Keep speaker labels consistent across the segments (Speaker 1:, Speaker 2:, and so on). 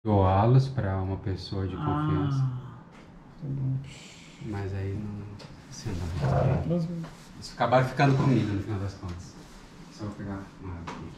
Speaker 1: doá-los para uma pessoa de confiança.
Speaker 2: Tá bom.
Speaker 1: Mas aí não. Assim, não. Eles acabaram ficando comigo no final das contas. Só vou pegar uma água aqui.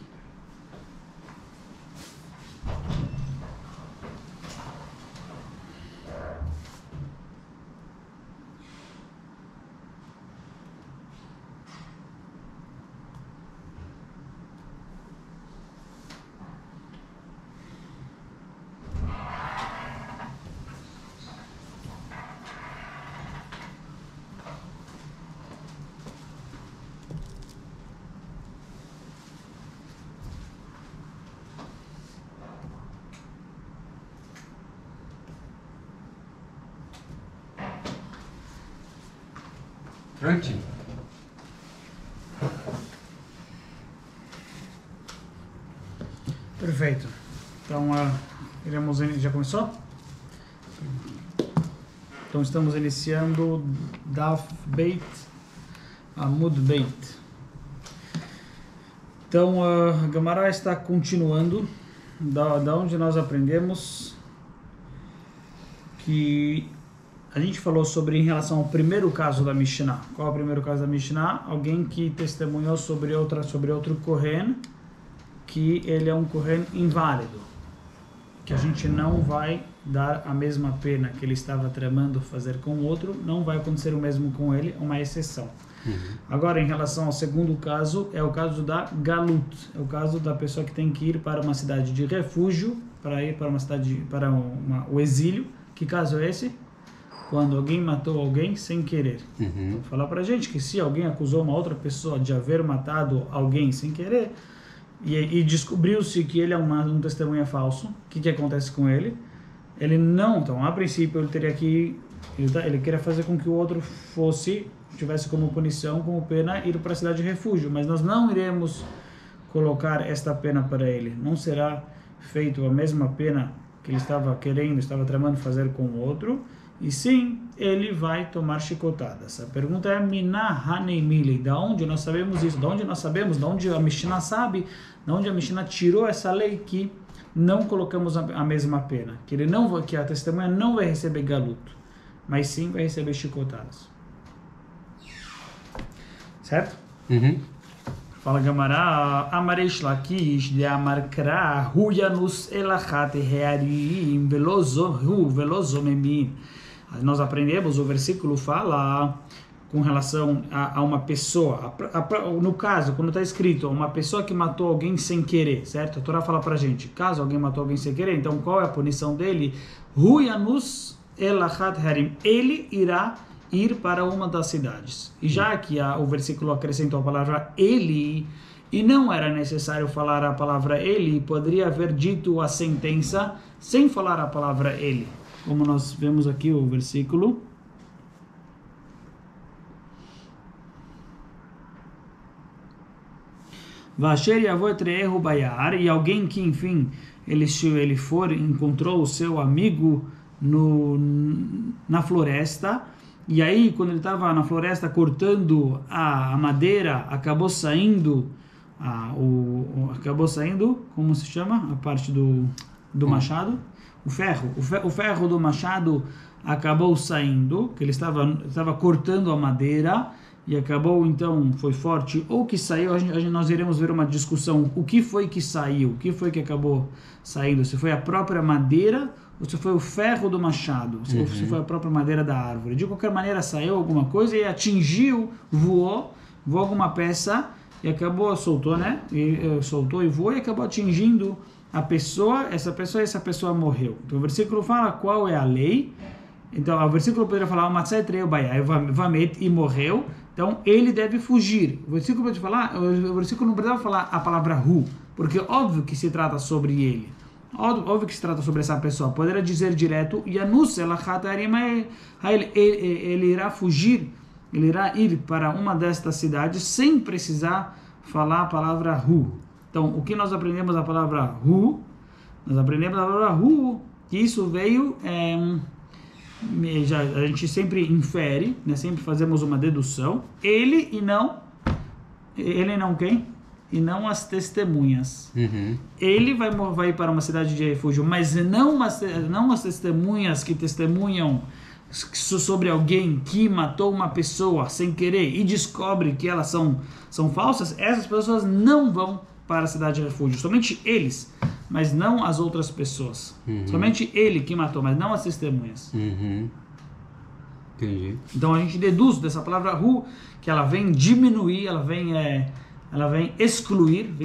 Speaker 1: Prontinho.
Speaker 2: Perfeito. Então, já começou? Então, estamos iniciando Daf Beit Amud Beit. Então, a Gemara está continuando da onde nós aprendemos que a gente falou sobre em relação ao primeiro caso da Mishnah. Qual é o primeiro caso da Mishnah? Alguém que testemunhou sobre outro Kohen, que ele é um Kohen inválido, que a gente não vai dar a mesma pena que ele estava tramando fazer com o outro, não vai acontecer o mesmo com ele, é uma exceção. Agora, em relação ao segundo caso, é o caso da Galut, é o caso da pessoa que tem que ir para uma cidade de refúgio, para ir para uma cidade, o exílio. Que caso é esse? Quando alguém matou alguém sem querer. Então, fala pra gente que se alguém acusou uma outra pessoa de haver matado alguém sem querer, e descobriu-se que ele é um testemunha falso, o que acontece com ele? Ele não, então a princípio ele teria que, ele queria fazer com que o outro tivesse como punição, como pena, ir para a cidade de refúgio, mas nós não iremos colocar esta pena para ele, não será feito a mesma pena que ele estava tramando fazer com o outro, e sim, ele vai tomar chicotadas. A pergunta é, Minah Haneimili, da onde nós sabemos isso? Da onde nós sabemos? Da onde a Mishnah sabe? Da onde a Mishnah tirou essa lei que não colocamos a mesma pena? Que a testemunha não vai receber galuto, mas sim vai receber chicotadas. Certo? Fala Gamara, Amaresh Lakish de Amarkra, Huyanus Elachat Hearim Velozomemin. Nós aprendemos, o versículo fala com relação a uma pessoa, no caso, quando está escrito, uma pessoa que matou alguém sem querer, certo? A Torá fala pra gente, caso alguém matou alguém sem querer, então qual é a punição dele? Huyanus Elachat Hearim, ele irá ir para uma das cidades. E já que o versículo acrescentou a palavra ele, e não era necessário falar a palavra ele, poderia haver dito a sentença sem falar a palavra ele. Como nós vemos aqui o versículo. Vasher yavot re'ehu bayar, e alguém que, enfim, ele encontrou o seu amigo na floresta, e aí, quando ele estava na floresta cortando a madeira, acabou saindo, como se chama? A parte do machado? O ferro do machado acabou saindo, que ele estava cortando a madeira, e acabou, então, foi forte, ou que saiu, nós iremos ver uma discussão, o que foi que saiu, o que foi que acabou saindo, se foi a própria madeira, ou se foi o ferro do machado, ou se foi a própria madeira da árvore. De qualquer maneira, saiu alguma coisa e atingiu, voou alguma peça, e acabou, soltou e voou, e acabou atingindo a pessoa, essa pessoa morreu. Então o versículo fala qual é a lei. Então o versículo poderia falar Matzai treu bayai vamet, e morreu, então ele deve fugir. O versículo não precisava falar a palavra hu, porque óbvio que se trata sobre ele, óbvio que se trata sobre essa pessoa. Poderia dizer direto Yanus elachat harim, ele irá fugir, ele irá ir para uma destas cidades sem precisar falar a palavra hu. Então, o que nós aprendemos a palavra hu? Nós aprendemos a palavra hu, que isso veio, a gente sempre infere, né? Sempre fazemos uma dedução. Ele não quem? e não as testemunhas.
Speaker 1: Uhum.
Speaker 2: Ele vai ir para uma cidade de refúgio, mas não as testemunhas que testemunham sobre alguém que matou uma pessoa sem querer e descobre que elas são falsas. Essas pessoas não vão para a cidade de refúgio. Somente eles, mas não as outras pessoas. Somente ele que matou, mas não as testemunhas.
Speaker 1: Entendi.
Speaker 2: Então a gente deduz dessa palavra hu que ela vem diminuir, ela vem excluir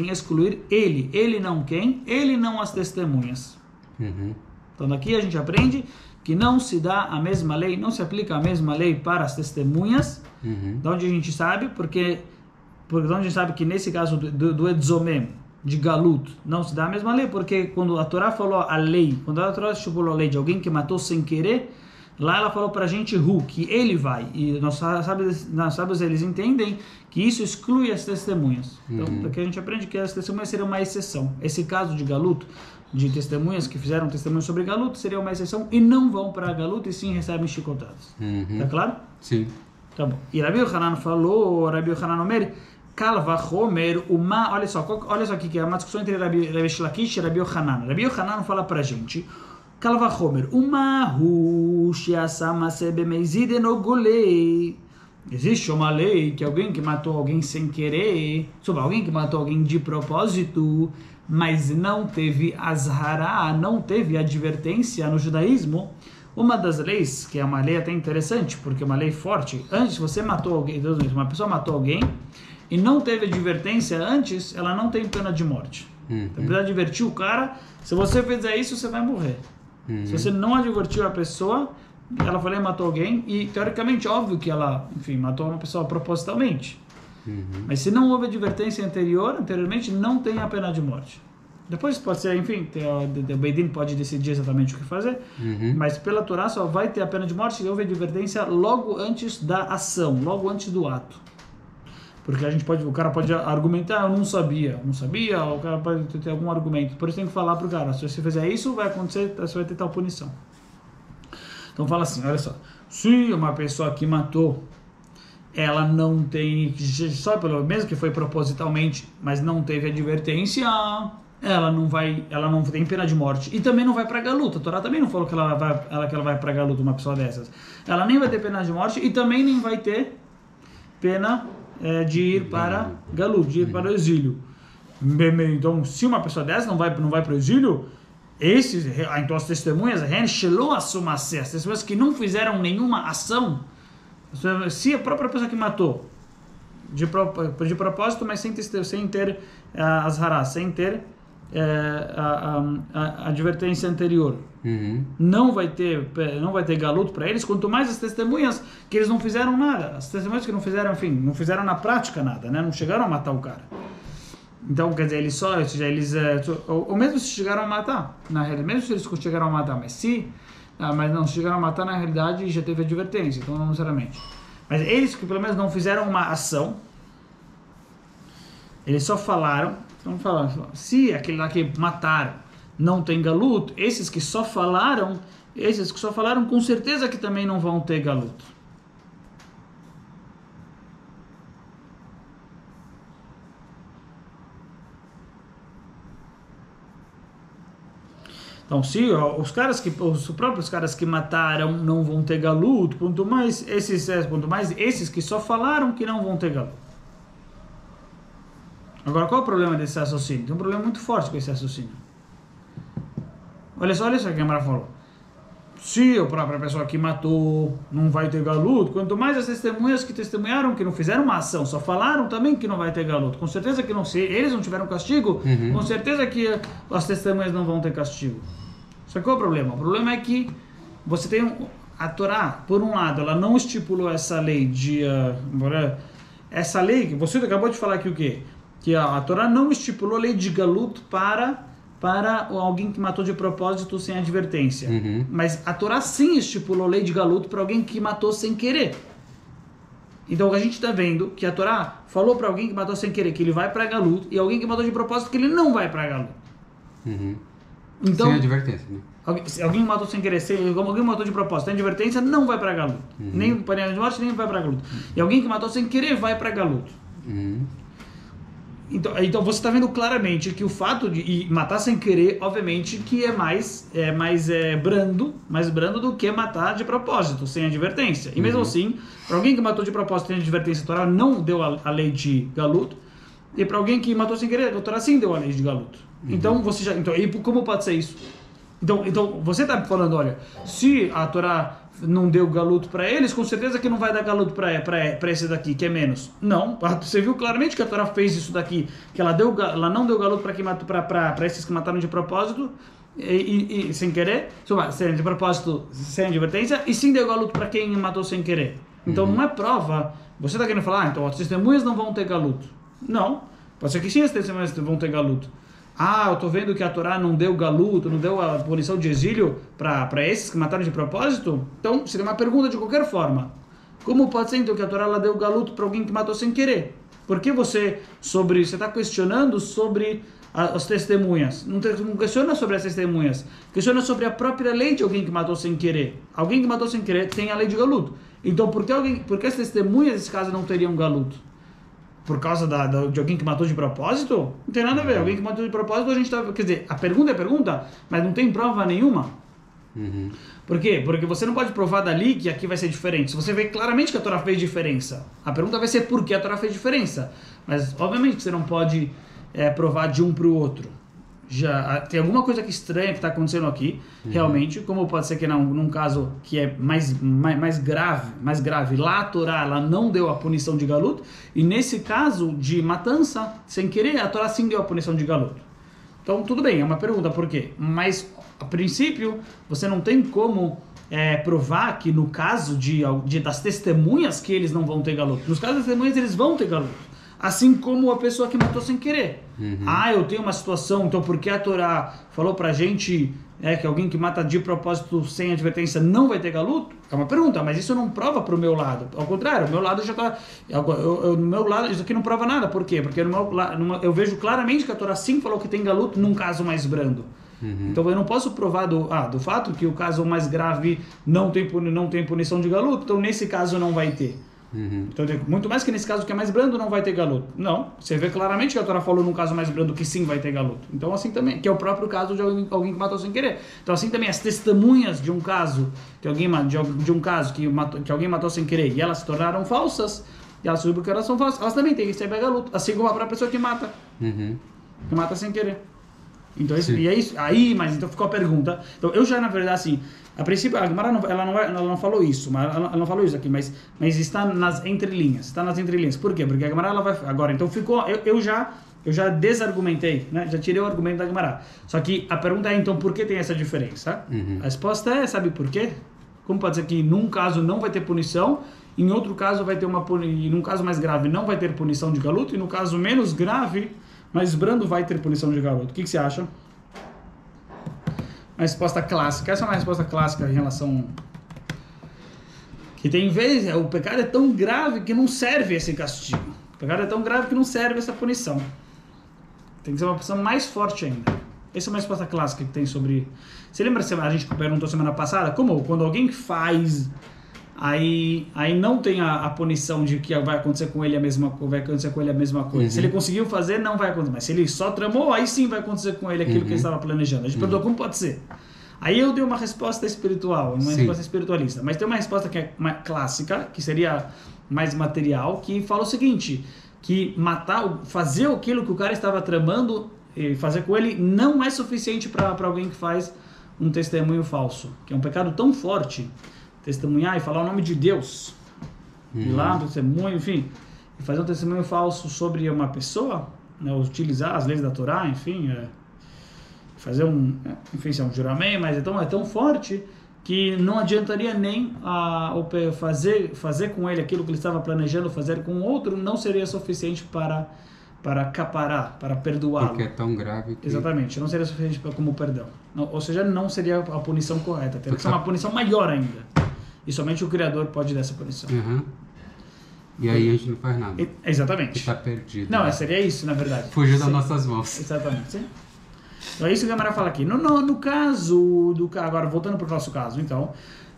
Speaker 2: ele. Ele não quem? Ele não as testemunhas. Então daqui a gente aprende que não se dá a mesma lei, não se aplica a mesma lei para as testemunhas. De onde a gente sabe? Porque de onde a gente sabe que nesse caso do Edzomem, de Galut, não se dá a mesma lei, porque quando a Torá falou a lei, quando a Torá estipulou a lei de alguém que matou sem querer, lá ela falou pra gente que ele vai. E nós sábios eles entendem que isso exclui as testemunhas. Então, daqui a gente aprende que as testemunhas seriam uma exceção. Esse caso de Galut, de testemunhas que fizeram testemunho sobre Galut, seria uma exceção e não vão para Galut e sim recebem chicotadas. Tá claro?
Speaker 1: Sim.
Speaker 2: Tá bom. E Rabi Yochanan falou, Rabi Yochanan Omer, Kalva Homer, uma, olha só aqui que é uma discussão entre Rabi Shlakish e Rabi Yochanan. Rabi Yochanan fala pra gente, Kalva Homer, Umahu Shiasama Sebe Meizide no Golei. Existe uma lei que alguém que matou alguém sem querer, sobre alguém que matou alguém de propósito, mas não teve azhará, não teve advertência no judaísmo. Uma das leis, que é uma lei até interessante, porque é uma lei forte, antes você matou alguém, uma pessoa matou alguém e não teve advertência antes, ela não tem pena de morte. Então precisa advertir o cara, se você fizer isso, você vai morrer. Se você não advertiu a pessoa, ela falou matou alguém, e teoricamente, óbvio que ela, enfim, matou uma pessoa propositalmente. Mas se não houve advertência anteriormente, não tem a pena de morte. Depois pode ser, enfim, o Beidin pode decidir exatamente o que fazer, mas pela Torá só vai ter a pena de morte se houve advertência logo antes da ação, logo antes do ato. Porque o cara pode argumentar, eu não sabia, o cara pode ter algum argumento. Por isso tem que falar pro cara, se você fizer isso, vai acontecer, você vai ter tal punição. Então fala assim, olha só, se uma pessoa que matou, ela não tem, só mesmo que foi propositalmente, mas não teve advertência, ela não tem pena de morte e também não vai para Galut. A Torá também não falou que ela vai para Galut, uma pessoa dessas. Ela nem vai ter pena de morte e também nem vai ter pena de ir para Galut, de ir para o exílio. Então, se uma pessoa dessa não vai para o exílio, então as testemunhas, as testemunhas que não fizeram nenhuma ação, se a própria pessoa que matou de propósito, mas sem ter azhará, sem ter a advertência anterior, não vai ter galuto para eles, quanto mais as testemunhas que eles não fizeram nada, as testemunhas que não fizeram, enfim, não fizeram na prática nada, né? Não chegaram a matar o cara. Então, quer dizer, ou mesmo se chegaram a matar, na realidade, mesmo se eles chegaram a matar, mas não chegaram a matar, na realidade já teve advertência, então não necessariamente. Mas eles que pelo menos não fizeram uma ação, eles só falaram, se aquele lá que mataram não tem galuto, esses que só falaram, com certeza que também não vão ter galuto. Então, se os próprios caras que mataram não vão ter galuto, quanto mais esses que só falaram que não vão ter galuto. Agora, qual é o problema desse raciocínio? Tem um problema muito forte com esse raciocínio. Olha só o que a Gemara falou. Se a própria pessoa que matou não vai ter galuto, quanto mais as testemunhas que testemunharam que não fizeram uma ação, só falaram também que não vai ter galuto. Com certeza que não, se eles não tiveram castigo, com certeza que as testemunhas não vão ter castigo. Só que qual é o problema? O problema é que você tem a Torá, por um lado, ela não estipulou essa lei essa lei que você acabou de falar aqui o quê? Que a Torá não estipulou a lei de galuto para alguém que matou de propósito sem advertência. Mas a Torá sim estipulou lei de galuto para alguém que matou sem querer. Então a gente está vendo que a Torá falou para alguém que matou sem querer que ele vai para galuto, e alguém que matou de propósito que ele não vai para galuto. Então,
Speaker 1: sem advertência, né?
Speaker 2: Alguém matou sem querer, alguém matou de propósito, tem advertência, não vai para galuto. Nem pena de morte, nem vai para galuto. E alguém que matou sem querer vai para galuto. Então você está vendo claramente que o fato de matar sem querer, obviamente, que é mais brando do que matar de propósito, sem advertência. E mesmo assim, para alguém que matou de propósito sem advertência, a Torá não deu a lei de galuto, e para alguém que matou sem querer, a Torá sim deu a lei de galuto. Então e como pode ser isso? Então você está falando, olha, se a Torá não deu galuto para eles, com certeza que não vai dar galuto para esse daqui, que é menos. Não, você viu claramente que a Torá fez isso daqui, que ela não deu galuto para esses que mataram de propósito e sem querer, de propósito, sem advertência, e sim deu galuto para quem matou sem querer. Então não é prova. Você está querendo falar, então as testemunhas não vão ter galuto. Não, pode ser que sim as testemunhas vão ter galuto. Eu estou vendo que a Torá não deu galuto, não deu a punição de exílio para esses que mataram de propósito? Então, seria uma pergunta de qualquer forma. Como pode ser, então, que a Torá ela deu galuto para alguém que matou sem querer? Por que você está questionando sobre as testemunhas? Não questiona sobre as testemunhas. Questiona sobre a própria lei de alguém que matou sem querer. Alguém que matou sem querer tem a lei de galuto. Então, por que as testemunhas, nesse caso, não teriam galuto? Por causa de alguém que matou de propósito? Não tem nada a ver. Alguém que matou de propósito, a gente tá... Quer dizer, a pergunta é pergunta, mas não tem prova nenhuma. Por quê? Porque você não pode provar dali que aqui vai ser diferente. Se você vê claramente que a Torá fez diferença, a pergunta vai ser por que a Torá fez diferença. Mas, obviamente, você não pode provar de um para o outro. Já tem alguma coisa que estranha que está acontecendo aqui, realmente, como pode ser que num caso que é mais grave, lá a Torá ela não deu a punição de galuto, e nesse caso de matança, sem querer, a Torá sim deu a punição de galuto. Então, tudo bem, é uma pergunta, por quê? Mas, a princípio, você não tem como provar que no caso das testemunhas que eles não vão ter galuto. Nos casos das testemunhas, eles vão ter galuto. Assim como a pessoa que matou sem querer. Eu tenho uma situação, então por que a Torá falou pra gente que alguém que mata de propósito sem advertência não vai ter galuto? É uma pergunta, mas isso não prova pro meu lado. Ao contrário, o meu lado já tá... no meu lado, isso aqui não prova nada. Por quê? Porque eu vejo claramente que a Torá sim falou que tem galuto num caso mais brando. Então eu não posso provar do fato que o caso mais grave não tem punição de galuto, então nesse caso não vai ter. Então, muito mais que nesse caso que é mais brando não vai ter galuto. Não, você vê claramente que a Torá falou num caso mais brando que sim vai ter galuto. Então assim também, que é o próprio caso de alguém que matou sem querer. Então assim também as testemunhas de um caso que alguém matou sem querer e elas se tornaram falsas, e elas descobriram que elas são falsas, elas também têm que receber galuto, assim como a própria pessoa que mata sem querer. Então e é isso. Aí, mas então ficou a pergunta. Então eu já na verdade assim, a princípio a Gemara ela não falou isso, mas ela não falou isso aqui, mas está nas entrelinhas, Por quê? Porque a Gemara ela vai agora, então ficou eu já desargumentei, né? Já tirei o argumento da Gemara. Só que a pergunta é então por que tem essa diferença? A resposta é, sabe por quê? Como pode ser que num caso não vai ter punição, em outro caso vai ter e num caso mais grave não vai ter punição de galuto, e no caso menos grave, mais brando, vai ter punição de galuto. O que você acha? Uma resposta clássica. Essa é uma resposta clássica em relação... Que tem vezes, o pecado é tão grave que não serve esse castigo. O pecado é tão grave que não serve essa punição. Tem que ser uma punição mais forte ainda. Essa é uma resposta clássica que tem sobre... Você lembra, a gente perguntou semana passada, como quando alguém faz... Aí não tem a punição de que vai acontecer com ele a mesma coisa. Se ele conseguiu fazer, não vai acontecer. Mas se ele só tramou, aí sim vai acontecer com ele aquilo que ele estava planejando. A gente perguntou como pode ser. Aí eu dei uma resposta espiritual, resposta espiritualista. Mas tem uma resposta que é clássica, que seria mais material, que fala o seguinte, que fazer aquilo que o cara estava tramando, fazer com ele, não é suficiente para alguém que faz um testemunho falso. Que é um pecado tão forte... testemunhar e falar o nome de Deus, ir lá no testemunho, enfim, e fazer um testemunho falso sobre uma pessoa, né, utilizar as leis da Torá, enfim, fazer um juramento, mas então é tão forte que não adiantaria nem fazer com ele aquilo que ele estava planejando fazer com outro, não seria suficiente para caparar, para perdoá-lo.
Speaker 1: Porque é tão grave que...
Speaker 2: Exatamente, não seria suficiente como perdão. Ou seja, não seria a punição correta, teria que ser uma punição maior ainda. E somente o Criador pode dar essa punição.
Speaker 1: E aí a gente não faz nada.
Speaker 2: Exatamente.
Speaker 1: Está perdido.
Speaker 2: Não, seria isso, na verdade.
Speaker 1: Fugiu das nossas mãos.
Speaker 2: Exatamente. Sim. Então é isso que a Gemara fala aqui. No caso agora voltando para o nosso caso, então,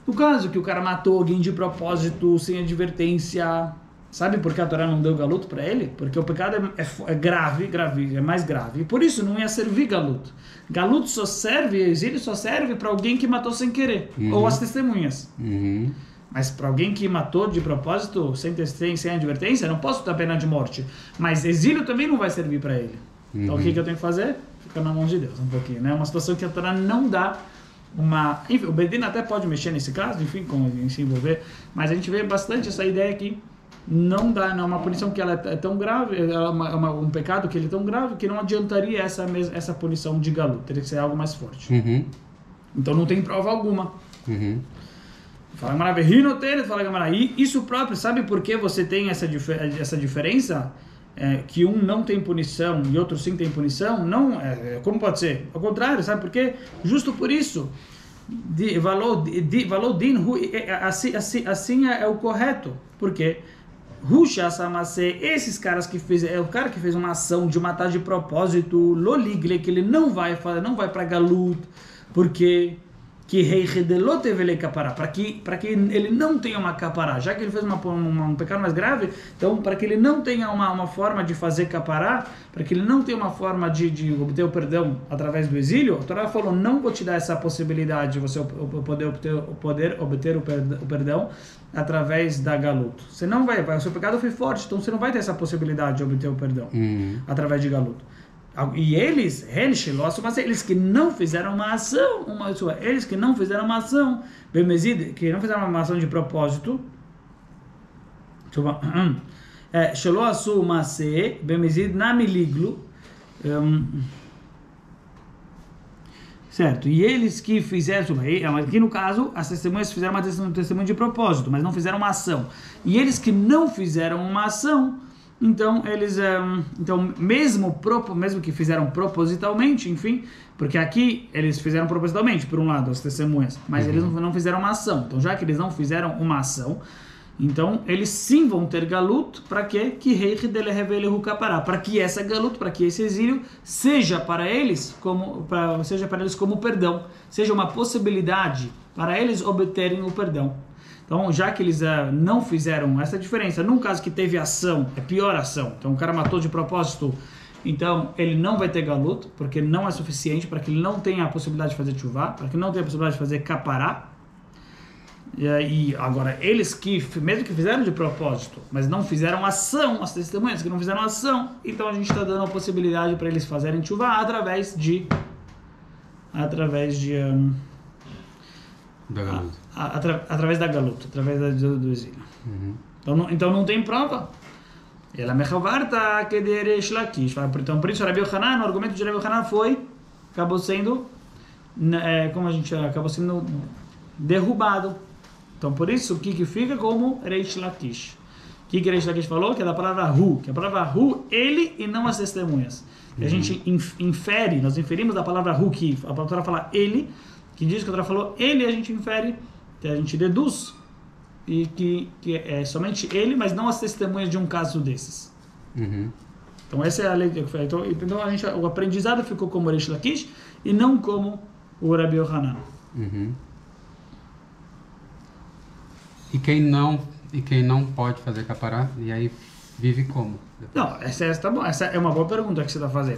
Speaker 2: no caso que o cara matou alguém de propósito, sem advertência, Sabe por que a Torá não deu galuto para ele? Porque o pecado é grave, é mais grave. E por isso não ia servir galuto. Galuto só serve, exílio só serve para alguém que matou sem querer. Ou as testemunhas. Mas para alguém que matou de propósito, sem advertência, não posso dar pena de morte. Mas exílio também não vai servir para ele. Então o que eu tenho que fazer? Ficar na mão de Deus um pouquinho, né? Uma situação que a Torá não dá uma... Enfim, o Bedin até pode mexer nesse caso, enfim, se envolver. Mas a gente vê bastante essa ideia que não dá, não é uma punição que ela é tão grave, um pecado que ele é tão grave que não adiantaria essa punição de galuto. Teria que ser algo mais forte. Então não tem prova alguma. Fala Gamara, e isso próprio, sabe por que você tem essa diferença? Que um não tem punição e outro sim tem punição? Não, como pode ser? Ao contrário, sabe por quê? Justo por isso. Assim é o correto. Por quê? Esses caras que fez, o cara que fez uma ação de matar de propósito, Loligle, que ele não vai para galut, porque que rei redelou teve capará, para que ele não tenha uma capará, já que ele fez um pecado mais grave, então para que ele não tenha uma forma de fazer capará, para que ele não tenha uma forma de obter o perdão através do exílio, a Torá falou, não vou te dar essa possibilidade de você poder obter o perdão através da galuto. Você não vai, o seu pecado foi forte, então você não vai ter essa possibilidade de obter o perdão através de galuto. E eles que não fizeram uma ação, que não fizeram uma ação de propósito, certo, e eles que fizeram, aqui no caso, as testemunhas fizeram um testemunho de propósito, mas não fizeram uma ação. E eles que não fizeram uma ação, então mesmo que fizeram propositalmente, enfim, porque aqui eles fizeram propositalmente, por um lado, as testemunhas, mas eles não fizeram uma ação. Então, já que eles não fizeram uma ação, então eles sim vão ter galuto, para quê? Que rei dele revele o capará, para que essa galuto, para que esse exílio seja para eles como perdão, seja uma possibilidade para eles obterem o perdão. Então, já que eles não fizeram essa diferença, num caso que teve ação, é pior ação, então o cara matou de propósito, então ele não vai ter galuto, porque não é suficiente para que ele não tenha a possibilidade de fazer chuvá, para que não tenha a possibilidade de fazer capará. E agora, eles que, mesmo que fizeram de propósito, mas não fizeram ação, as testemunhas que não fizeram ação, então a gente está dando a possibilidade para eles fazerem chuvá através da galuta, através do exílio. Então não tem prova. Ela mechavarta que de Reish Lakish. Então por isso Rabi Yochanan, o argumento de Rabi Yochanan acabou sendo derrubado. Então por isso o que fica como Reish Lakish. O que Reish Lakish falou? Que é da palavra hu, que a palavra hu, ele e não as testemunhas. E a gente nós inferimos da palavra hu, que a palavra fala ele, que diz que a Torá falou ele, a gente infere, a gente deduz e que é somente ele, mas não as testemunhas de um caso desses. Então essa é a lei que foi. Então o aprendizado ficou como Reish Lakish e não como o Rabi Yochanan.
Speaker 1: E quem não pode fazer capará, e aí vive como?
Speaker 2: Não, essa é uma boa pergunta que você está fazendo.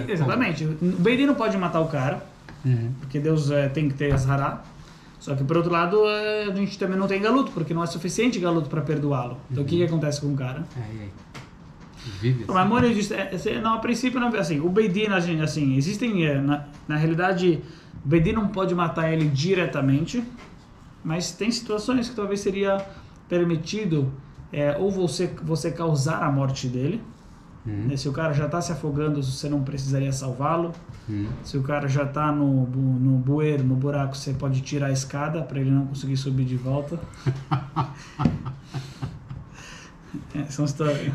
Speaker 2: Exatamente. O Beidin não pode matar o cara, porque Deus tem que ter Azhará. Só que, por outro lado, a gente também não tem galuto, porque não é suficiente galuto para perdoá-lo. Então, o que acontece com o cara?
Speaker 1: Vive assim.
Speaker 2: Mas, Mori diz, a princípio, assim, o Beidin, assim, existem, na realidade, o Beidin não pode matar ele diretamente, mas tem situações que talvez seria permitido ou você causar a morte dele. Se o cara já está se afogando, você não precisaria salvá-lo. Se o cara já está no bueiro, no buraco, você pode tirar a escada para ele não conseguir subir de volta.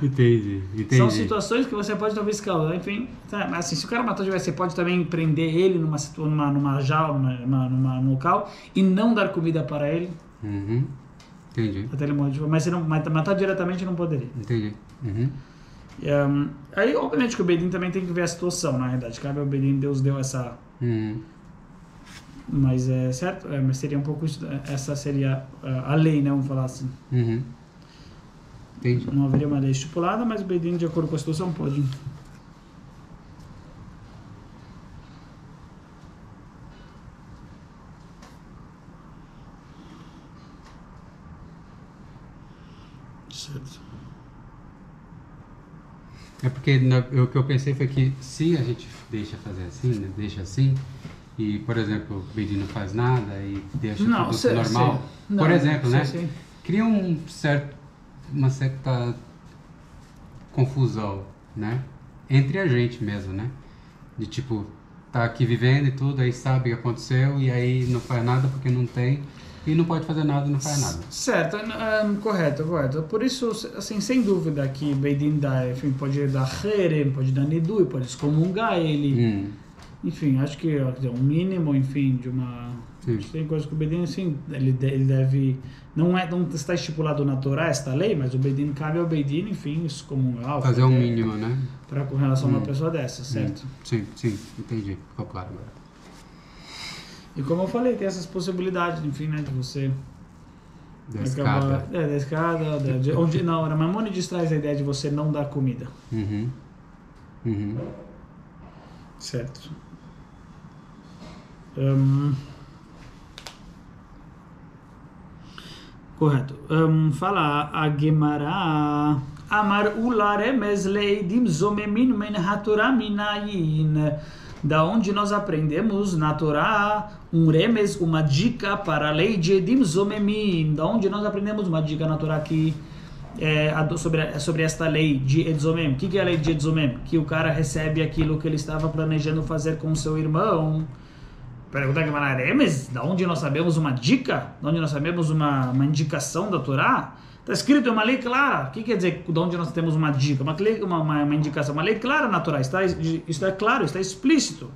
Speaker 1: Entendi.
Speaker 2: São situações que você pode talvez causar, enfim. Mas assim, se o cara matou de verdade, você pode também prender ele numa jaula, num local e não dar comida para ele.
Speaker 1: Entendi.
Speaker 2: Até ele morrer. Mas você não matar diretamente não poderia.
Speaker 1: Entendi.
Speaker 2: Aí, obviamente, que o Beidin também tem que ver a situação, na realidade. Cabe ao Beidin, Deus deu essa. Mas é certo? Mas seria um pouco. Essa seria a lei, né? Vamos falar assim.
Speaker 1: Entendi.
Speaker 2: Não haveria uma lei estipulada, mas o Beidin, de acordo com a situação, pode. Certo.
Speaker 1: É porque o que eu pensei foi que se a gente deixa fazer assim, né, deixa assim, e, por exemplo, o Beidin não faz nada e deixa tudo normal, por exemplo, né? Cria uma certa confusão, né? Entre a gente mesmo, né? De tipo, tá aqui vivendo e tudo, aí sabe o que aconteceu e aí não faz nada porque não tem, e não pode fazer nada e não faz nada.
Speaker 2: Certo, correto. Por isso, assim, sem dúvida que Beidin dá, enfim, pode dar Herem, pode dar Nidui, pode excomungar ele. Enfim, acho que um mínimo, enfim, de uma... Tem coisa que o Beidin, assim, ele deve... Não está estipulado na Torá esta lei, mas o Beidin cabe ao Beidin, enfim, excomungar.
Speaker 1: Fazer um mínimo, né?
Speaker 2: Com relação a uma pessoa dessa, certo?
Speaker 1: Sim, entendi. Ficou claro agora.
Speaker 2: E como eu falei, tem essas possibilidades, enfim, né, de você...
Speaker 1: Da escada.
Speaker 2: Da escada, onde não, na Maimônides traz a ideia de você não dar comida. Certo. Correto. Fala a Gemara. Amar ula remez leidim zomemin men hatorá minayin. Da onde nós aprendemos na Torá um remes, uma dica para a lei de Edim Zomemin. Da onde nós aprendemos uma dica na Torá que sobre esta lei de Edzomem. O que é a lei de Edzomem? Que o cara recebe aquilo que ele estava planejando fazer com seu irmão. Pergunta que é remes? Da onde nós sabemos uma dica? Da onde nós sabemos uma indicação da Torá? Está escrito, é uma lei clara. O que quer dizer de onde nós temos uma dica? Uma indicação, uma lei clara na Torá. Isso é claro, está explícito.